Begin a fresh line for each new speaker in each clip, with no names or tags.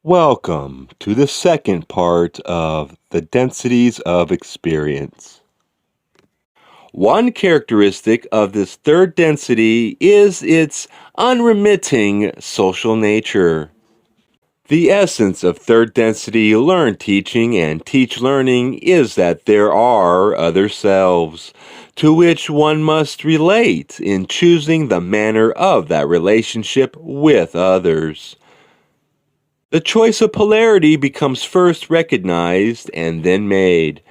Welcome to the second part of the densities of experience. One characteristic of this third density is its unremitting social nature. The essence of third density learn teaching and teach learning is that there are other selves to which one must relate in choosing the manner of that relationship with others. The choice of polarity becomes first recognized and then made.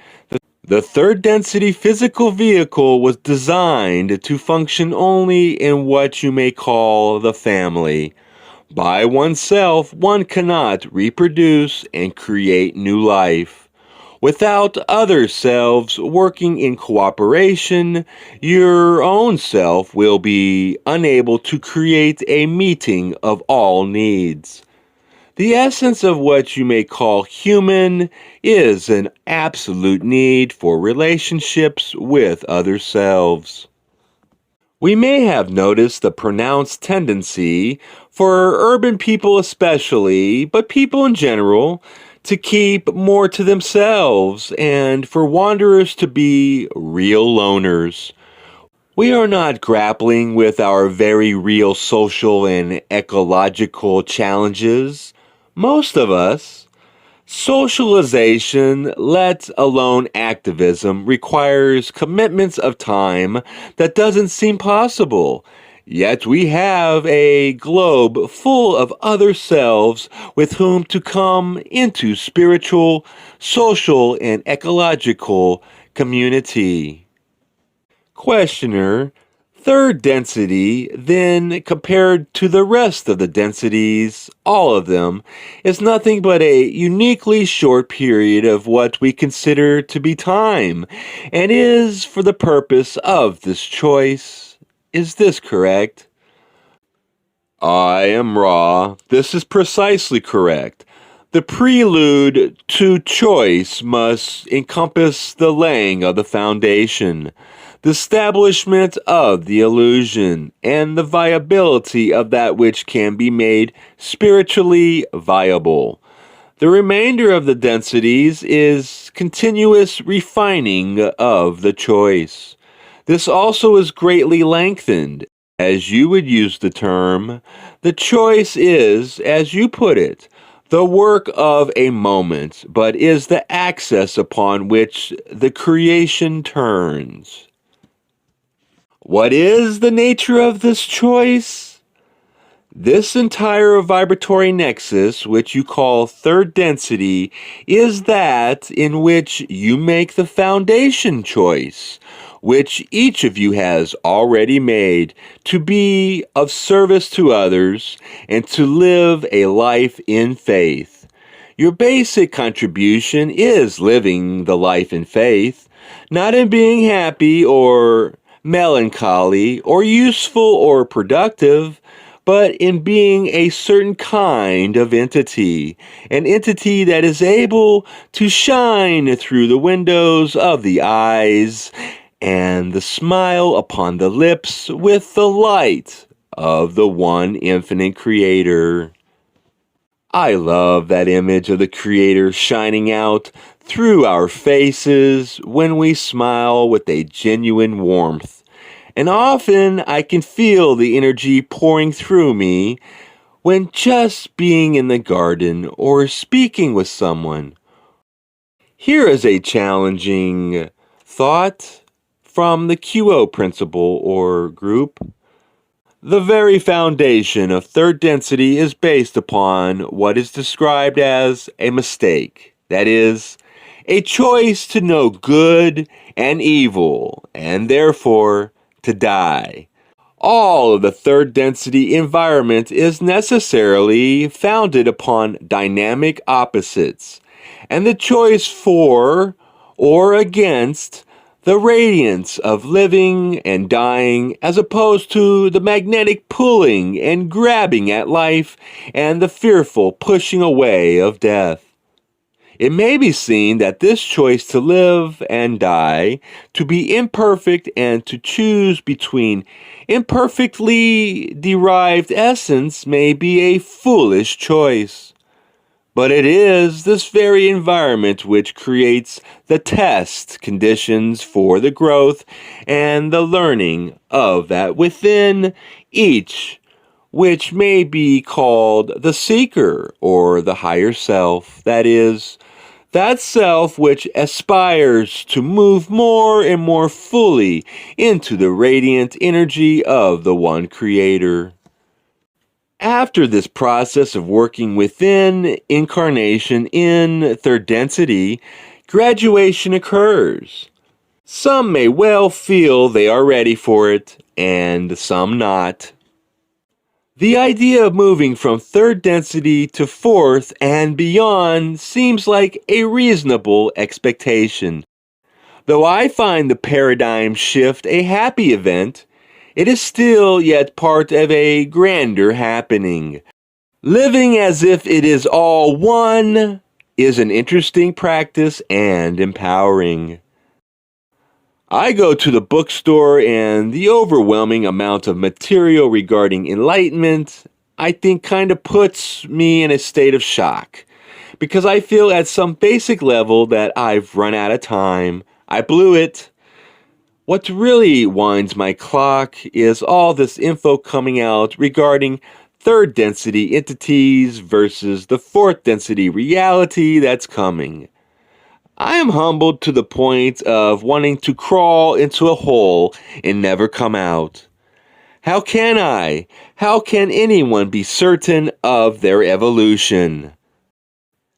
The third density physical vehicle was designed to function only in what you may call the family. By oneself, one cannot reproduce and create new life. Without other selves working in cooperation, your own self will be unable to create a meeting of all needs. The essence of what you may call human is an absolute need for relationships with other selves. We may have noticed the pronounced tendency, for urban people especially, but people in general, to keep more to themselves and for wanderers to be real loners. We are not grappling with our very real social and ecological challenges. Most of us, socialization, let alone activism, requires commitments of time that doesn't seem possible. Yet we have a globe full of other selves with whom to come into spiritual, social, and ecological community. Questioner: third density, then, compared to the rest of the densities, all of them, is nothing but a uniquely short period of what we consider to be time, and is for the purpose of this choice. Is this correct? I am Ra. This is precisely correct. The prelude to choice must encompass the laying of the foundation, the establishment of the illusion, and the viability of that which can be made spiritually viable. The remainder of the densities is continuous refining of the choice. This also is greatly lengthened. As you would use the term, the choice is, as you put it, the work of a moment, but is the axis upon which the creation turns. What is the nature of this choice? This entire vibratory nexus, which you call third density, is that in which you make the foundation choice, which each of you has already made, to be of service to others and to live a life in faith. Your basic contribution is living the life in faith, not in being happy or melancholy or useful or productive, but in being a certain kind of entity, an entity that is able to shine through the windows of the eyes and the smile upon the lips with the light of the one infinite Creator. I love that image of the Creator shining out through our faces when we smile with a genuine warmth. And often I can feel the energy pouring through me when just being in the garden or speaking with someone. Here is a challenging thought from the QO principle or group. The very foundation of third density is based upon what is described as a mistake. That is, a choice to know good and evil, and therefore to die. All of the third density environment is necessarily founded upon dynamic opposites, and the choice for or against the radiance of living and dying, as opposed to the magnetic pulling and grabbing at life and the fearful pushing away of death. It may be seen that this choice to live and die, to be imperfect and to choose between imperfectly derived essence may be a foolish choice. But it is this very environment which creates the test conditions for the growth and the learning of that within each, which may be called the seeker or the higher self. That is, that self which aspires to move more and more fully into the radiant energy of the one Creator. After this process of working within incarnation in third density, graduation occurs. Some may well feel they are ready for it, and some not. The idea of moving from third density to fourth and beyond seems like a reasonable expectation. Though I find the paradigm shift a happy event, it is still yet part of a grander happening. Living as if it is all one is an interesting practice and empowering. I go to the bookstore, and the overwhelming amount of material regarding enlightenment, I think, kind of puts me in a state of shock, because I feel at some basic level that I've run out of time. I blew it. What really winds my clock is all this info coming out regarding third density entities versus the fourth density reality that's coming. I am humbled to the point of wanting to crawl into a hole and never come out. How can I? How can anyone be certain of their evolution?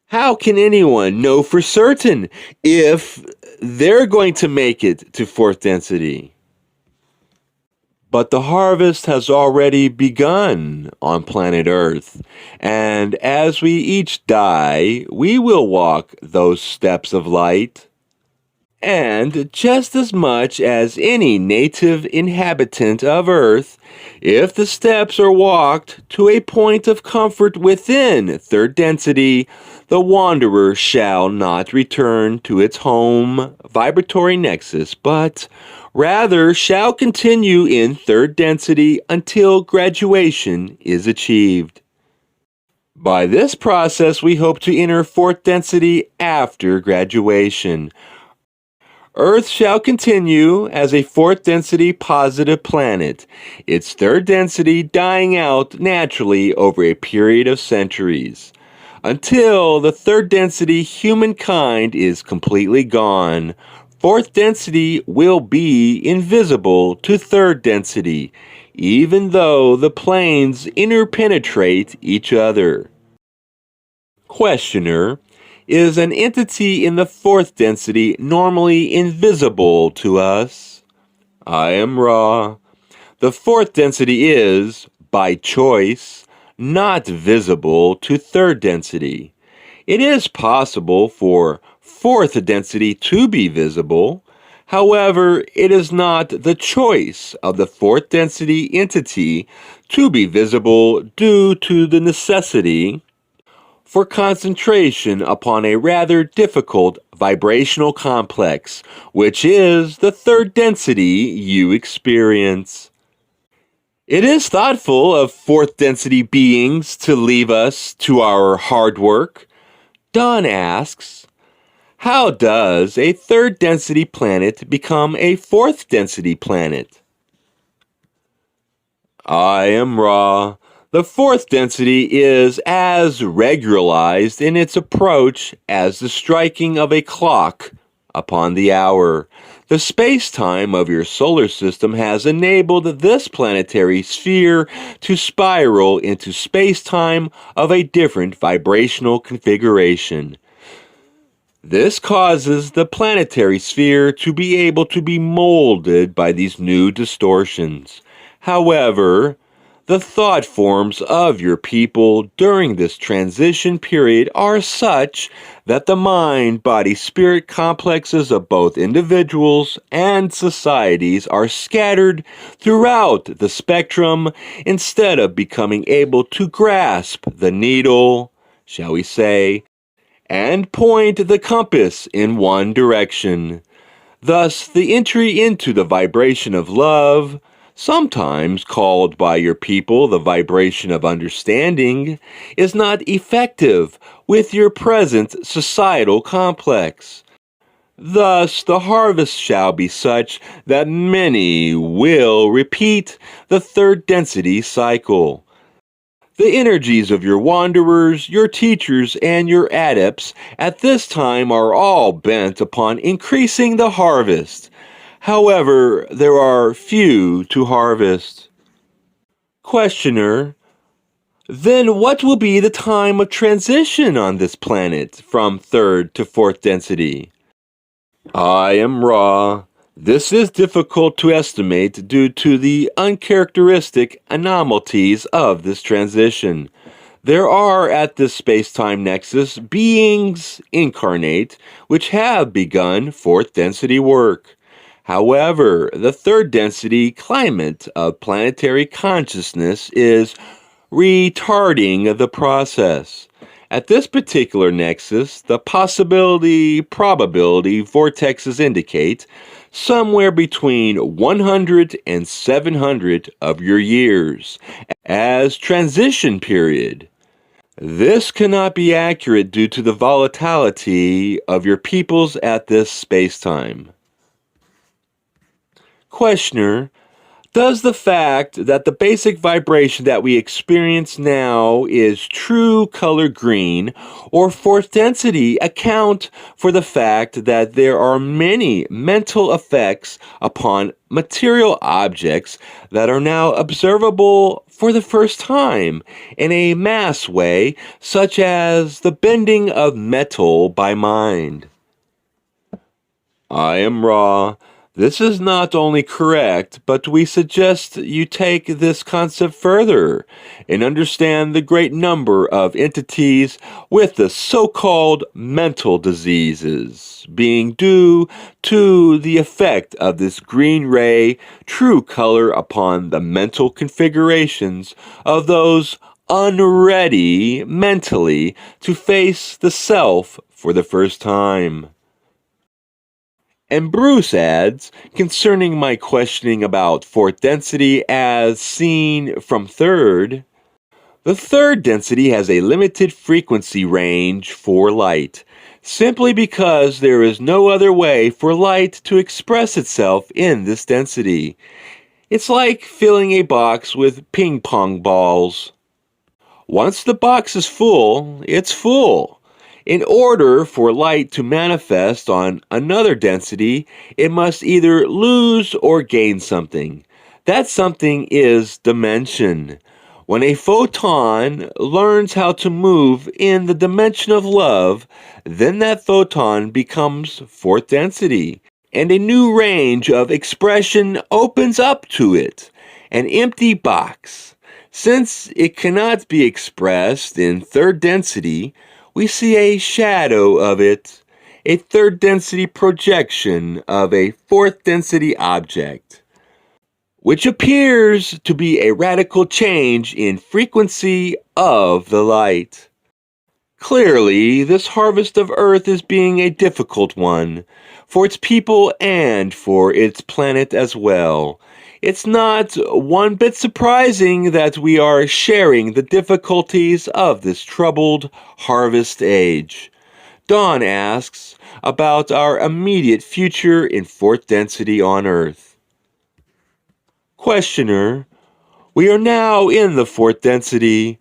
How can anyone know for certain if they're going to make it to fourth density? But the harvest has already begun on planet Earth, and as we each die, we will walk those steps of light. And just as much as any native inhabitant of Earth, if the steps are walked to a point of comfort within third density, the wanderer shall not return to its home vibratory nexus, but rather shall continue in third density until graduation is achieved. By this process, we hope to enter fourth density after graduation. Earth shall continue as a fourth density positive planet, its third density dying out naturally over a period of centuries. Until the third density humankind is completely gone, fourth density will be invisible to third density, even though the planes interpenetrate each other. Questioner: is an entity in the fourth density normally invisible to us? I am Ra. The fourth density is, by choice, not visible to third density. It is possible for fourth density to be visible. However, it is not the choice of the fourth density entity to be visible due to the necessity for concentration upon a rather difficult vibrational complex, which is the third density you experience. It is thoughtful of fourth density beings to leave us to our hard work. Don asks, how does a third density planet become a fourth density planet? I am Ra. The fourth density is as regularized in its approach as the striking of a clock upon the hour. The space-time of your solar system has enabled this planetary sphere to spiral into space-time of a different vibrational configuration. This causes the planetary sphere to be able to be molded by these new distortions. However, the thought forms of your people during this transition period are such that the mind-body-spirit complexes of both individuals and societies are scattered throughout the spectrum instead of becoming able to grasp the needle, shall we say, and point the compass in one direction. Thus, the entry into the vibration of love, sometimes called by your people the vibration of understanding, is not effective with your present societal complex. Thus, the harvest shall be such that many will repeat the third density cycle. The energies of your wanderers, your teachers, and your adepts at this time are all bent upon increasing the harvest. However, there are few to harvest. Questioner: then what will be the time of transition on this planet from third to fourth density? I am Ra. This is difficult to estimate due to the uncharacteristic anomalies of this transition. There are at this space-time nexus beings incarnate which have begun fourth density work. However, the third density climate of planetary consciousness is retarding the process. At this particular nexus, the possibility-probability vortexes indicate somewhere between 100 and 700 of your years as transition period. This cannot be accurate due to the volatility of your peoples at this space-time. Questioner: does the fact that the basic vibration that we experience now is true color green or fourth density account for the fact that there are many mental effects upon material objects that are now observable for the first time in a mass way, such as the bending of metal by mind? I am Ra. This is not only correct, but we suggest you take this concept further and understand the great number of entities with the so-called mental diseases being due to the effect of this green ray true color upon the mental configurations of those unready mentally to face the self for the first time. And Bruce adds, concerning my questioning about fourth density as seen from third, the third density has a limited frequency range for light, simply because there is no other way for light to express itself in this density. It's like filling a box with ping pong balls. Once the box is full, it's full. In order for light to manifest on another density, it must either lose or gain something. That something is dimension. When a photon learns how to move in the dimension of love, then that photon becomes fourth density, and a new range of expression opens up to it, an empty box. Since it cannot be expressed in third density, we see a shadow of it, a third density projection of a fourth density object, which appears to be a radical change in frequency of the light. Clearly, this harvest of Earth is being a difficult one for its people and for its planet as well. It's not one bit surprising that we are sharing the difficulties of this troubled harvest age. Dawn asks about our immediate future in fourth density on Earth. Questioner: we are now in the fourth density.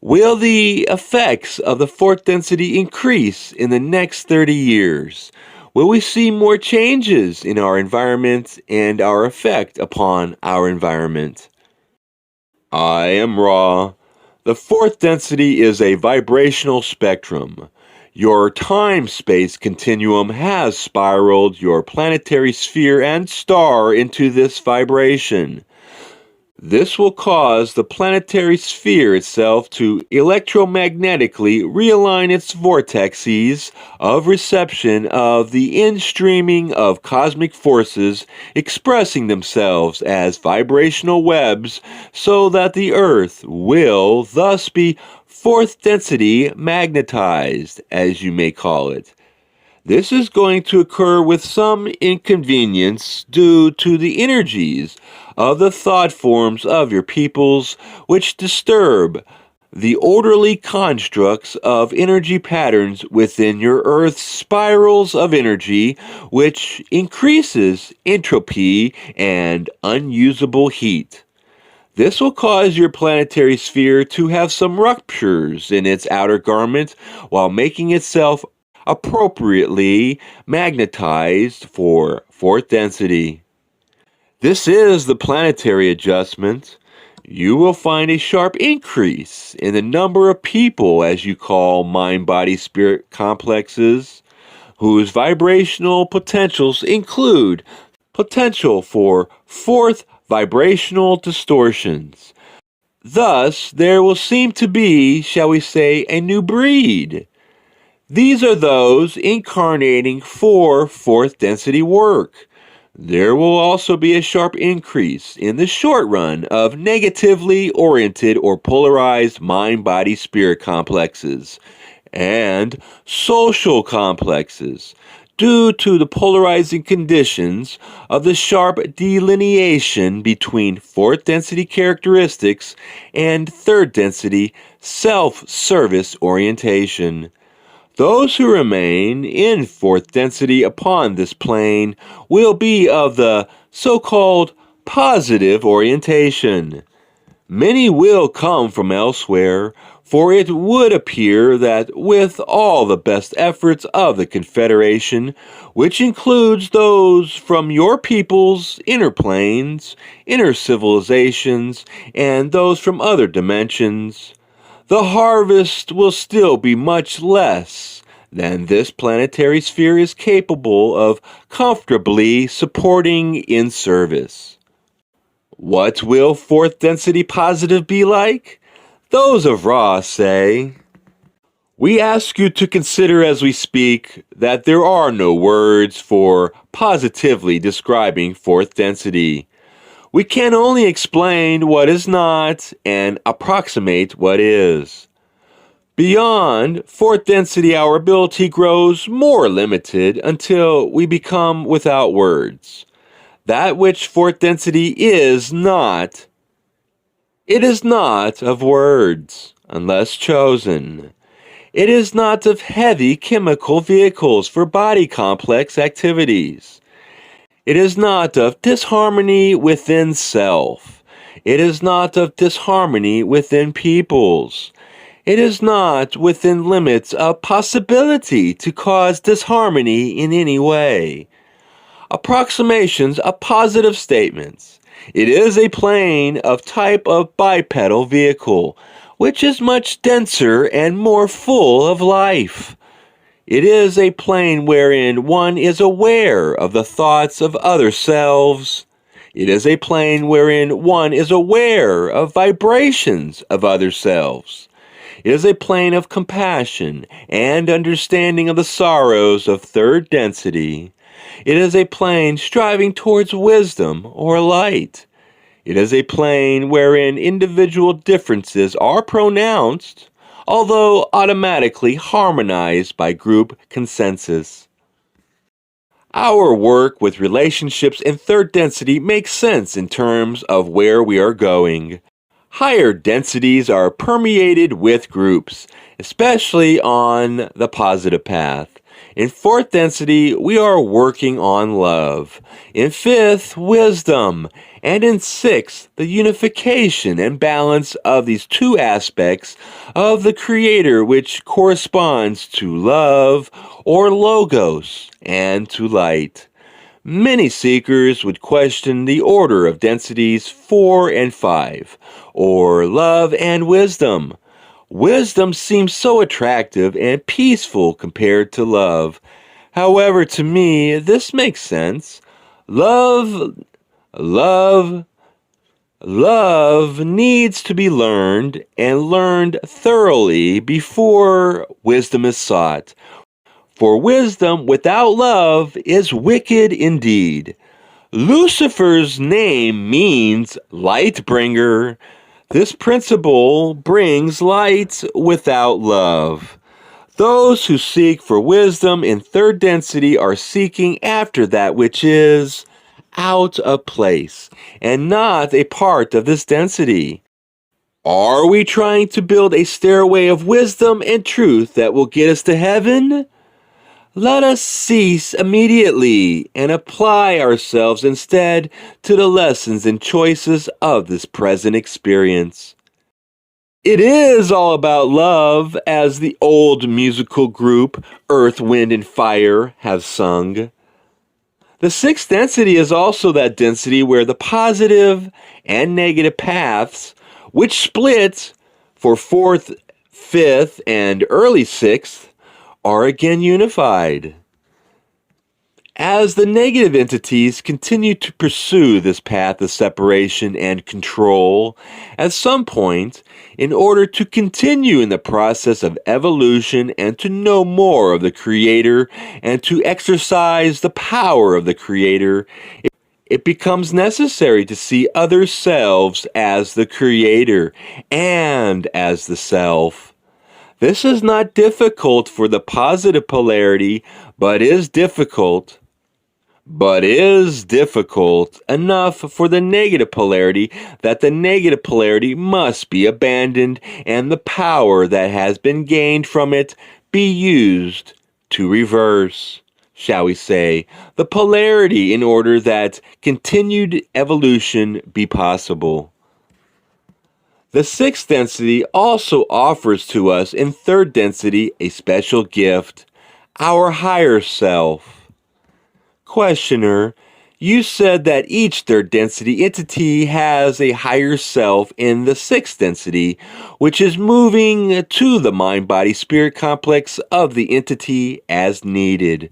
Will the effects of the fourth density increase in the next 30 years? Will we see more changes in our environment and our effect upon our environment? I am Ra. The fourth density is a vibrational spectrum. Your time-space continuum has spiraled your planetary sphere and star into this vibration. This will cause the planetary sphere itself to electromagnetically realign its vortices of reception of the in-streaming of cosmic forces expressing themselves as vibrational webs so that the Earth will thus be fourth density magnetized, as you may call it. This is going to occur with some inconvenience due to the energies of the thought forms of your peoples, which disturb the orderly constructs of energy patterns within your Earth's spirals of energy, which increases entropy and unusable heat. This will cause your planetary sphere to have some ruptures in its outer garment while making itself appropriately magnetized for fourth density. This is the planetary adjustment. You will find a sharp increase in the number of people, as you call mind-body-spirit complexes, whose vibrational potentials include potential for fourth vibrational distortions. Thus, there will seem to be, shall we say, a new breed. These are those incarnating for fourth density work. There will also be a sharp increase in the short run of negatively oriented or polarized mind-body-spirit complexes and social complexes due to the polarizing conditions of the sharp delineation between fourth density characteristics and third density self-service orientation. Those who remain in fourth density upon this plane will be of the so-called positive orientation. Many will come from elsewhere, for it would appear that with all the best efforts of the Confederation, which includes those from your people's inner planes, inner civilizations, and those from other dimensions, the harvest will still be much less than this planetary sphere is capable of comfortably supporting in service. What will fourth density positive be like? Those of Ra say, "We ask you to consider as we speak that there are no words for positively describing fourth density. We can only explain what is not and approximate what is. Beyond fourth density, our ability grows more limited until we become without words. That which fourth density is not, it is not of words, unless chosen. It is not of heavy chemical vehicles for body complex activities. It is not of disharmony within self. It is not of disharmony within peoples. It is not within limits of possibility to cause disharmony in any way. Approximations of positive statements. It is a plane of type of bipedal vehicle, which is much denser and more full of life. It is a plane wherein one is aware of the thoughts of other selves. It is a plane wherein one is aware of vibrations of other selves. It is a plane of compassion and understanding of the sorrows of third density. It is a plane striving towards wisdom or light. It is a plane wherein individual differences are pronounced, although automatically harmonized by group consensus. Our work with relationships in third density makes sense in terms of where we are going. Higher densities are permeated with groups, especially on the positive path. In fourth density, we are working on love. In fifth, wisdom. And in sixth, the unification and balance of these two aspects of the Creator, which corresponds to love or logos and to light. Many seekers would question the order of densities 4 and 5, or love and wisdom. Wisdom seems so attractive and peaceful compared to love. However, to me, this makes sense. Love needs to be learned and learned thoroughly before wisdom is sought. For wisdom without love is wicked indeed. Lucifer's name means light bringer. This principle brings light without love. Those who seek for wisdom in third density are seeking after that which is out of place and not a part of this density. Are we trying to build a stairway of wisdom and truth that will get us to heaven? Let us cease immediately and apply ourselves instead to the lessons and choices of this present experience. It is all about love, as the old musical group Earth, Wind, and Fire has sung. The sixth density is also that density where the positive and negative paths, which split for fourth, fifth, and early sixth, are again unified. As the negative entities continue to pursue this path of separation and control, at some point, in order to continue in the process of evolution and to know more of the Creator and to exercise the power of the Creator, it becomes necessary to see other selves as the Creator and as the Self. This is not difficult for the positive polarity, but is difficult enough for the negative polarity that the negative polarity must be abandoned and the power that has been gained from it be used to reverse, shall we say, the polarity in order that continued evolution be possible. The sixth density also offers to us in third density a special gift, our higher self. Questioner, you said that each third density entity has a higher self in the sixth density, which is moving to the mind-body-spirit complex of the entity as needed.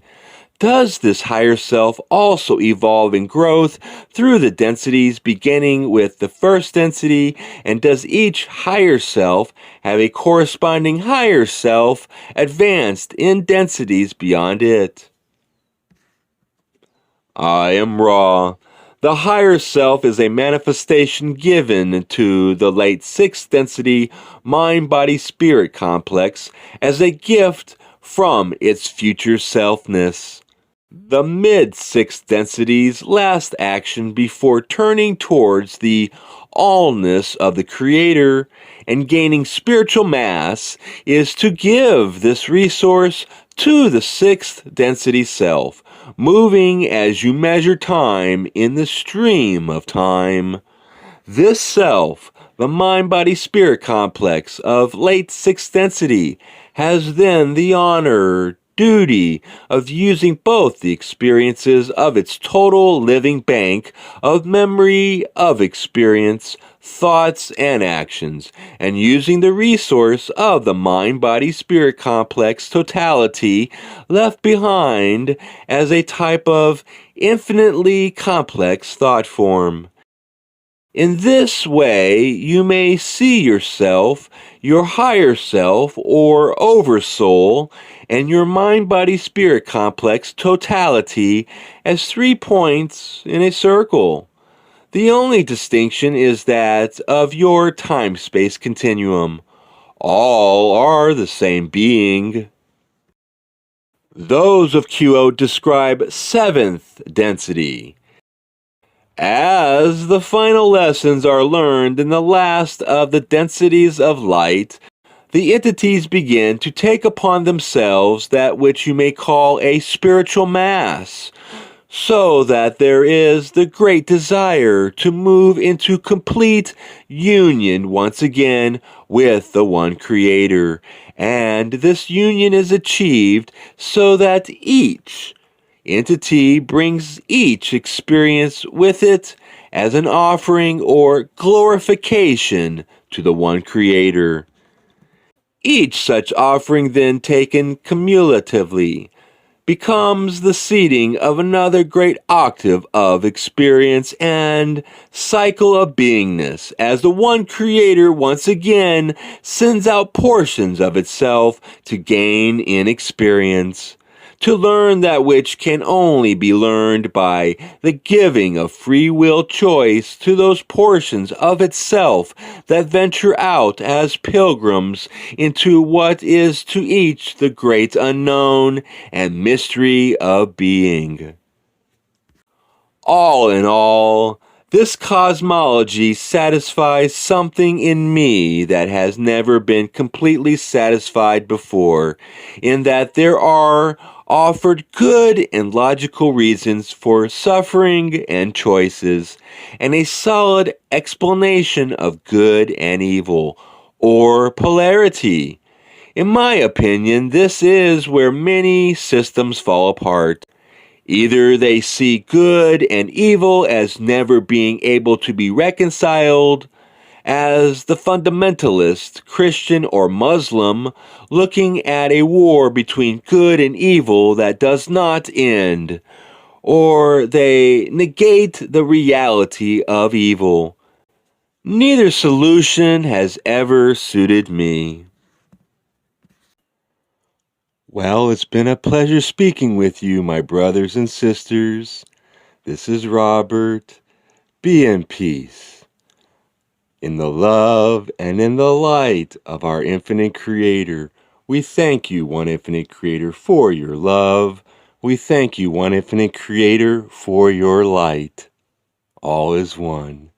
Does this higher self also evolve in growth through the densities beginning with the first density, and does each higher self have a corresponding higher self advanced in densities beyond it? I am Ra. The higher self is a manifestation given to the late sixth density mind-body-spirit complex as a gift from its future selfness. The mid-sixth density's last action before turning towards the allness of the Creator and gaining spiritual mass is to give this resource to the sixth density self, moving as you measure time in the stream of time. This self, the mind-body-spirit complex of late sixth density, has then the honor, duty of using both the experiences of its total living bank of memory of experience, thoughts, and actions, and using the resource of the mind-body-spirit complex totality left behind as a type of infinitely complex thought form. In this way, you may see yourself, your higher self or oversoul, and your mind-body-spirit complex totality as 3 points in a circle. The only distinction is that of your time-space continuum. All are the same being. Those of QO describe seventh density. As the final lessons are learned in the last of the densities of light, the entities begin to take upon themselves that which you may call a spiritual mass, so that there is the great desire to move into complete union once again with the one Creator, and this union is achieved so that each entity brings each experience with it as an offering or glorification to the one Creator. Each such offering then taken cumulatively becomes the seeding of another great octave of experience and cycle of beingness as the one Creator once again sends out portions of itself to gain in experience, to learn that which can only be learned by the giving of free will choice to those portions of itself that venture out as pilgrims into what is to each the great unknown and mystery of being. All in all, this cosmology satisfies something in me that has never been completely satisfied before, in that there are offered good and logical reasons for suffering and choices, and a solid explanation of good and evil, or polarity. In my opinion, this is where many systems fall apart. Either they see good and evil as never being able to be reconciled, as the fundamentalist, Christian or Muslim, looking at a war between good and evil that does not end, or they negate the reality of evil. Neither solution has ever suited me. Well, it's been a pleasure speaking with you, my brothers and sisters. This is Robert. Be in peace, in the love and in the light of our infinite Creator. We thank you, One Infinite Creator, for your love. We thank you, One Infinite Creator, for your light. All is one.